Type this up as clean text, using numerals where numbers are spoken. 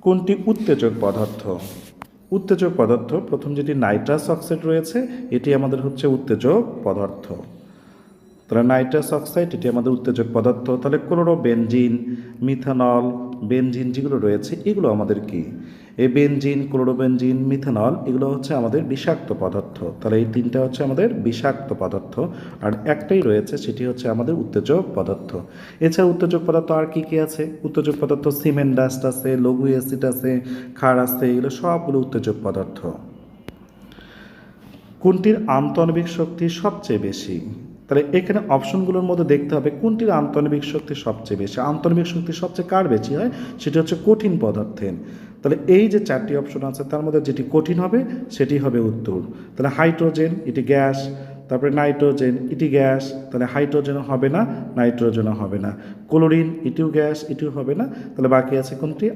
কোনটি উত্তেজক পদার্থ? উত্তেজক পদার্থ প্রথম যেটি নাইট্রাস অক্সাইড রয়েছে এটি আমাদের হচ্ছে উত্তেজক পদার্থ। তাহলে নাইট্রাস অক্সাইড এটি আমাদের উত্তেজক পদার্থ। তাহলে ক্লোরোবেনজিন, মিথানল, বেনজিন যেগুলো রয়েছে এগুলো আমাদের কি? এই বেনজিন, ক্লোরোবেনজিন, মিথানল এগুলো হচ্ছে আমাদের বিষাক্ত পদার্থ। তাহলে এই তিনটা হচ্ছে আমাদের বিষাক্ত পদার্থ, আর একটাই রয়েছে সেটি হচ্ছে আমাদের উত্তেজক পদার্থ। এছাড়া উত্তেজক পদার্থ আর কি কি আছে? উত্তেজক পদার্থ সিমেন্ট ডাস্ট আছে, লঘু অ্যাসিড আছে, ক্ষার আছে, এগুলো সবগুলো উত্তেজক পদার্থ। কোনটির আন্তঃআণবিক শক্তি সবচেয়ে বেশি? তাহলে এখানে অপশনগুলোর মধ্যে দেখতে হবে কোনটির আন্তঃআণবিক শক্তি সবচেয়ে বেশি। আন্তঃআণবিক শক্তি সবচেয়ে কার বেশি হয়? সেটি হচ্ছে কঠিন পদার্থের। তাহলে এই যে চারটি অপশন আছে তার মধ্যে যেটি কঠিন হবে সেটি হবে উত্তর। তাহলে হাইড্রোজেন এটি গ্যাস, তারপরে নাইট্রোজেন এটি গ্যাস, তাহলে হাইড্রোজেনও হবে না, নাইট্রোজেনও হবে না। ক্লোরিন এটিও গ্যাস, এটিও হবে না, তাহলে বাকি আছে কোনটি?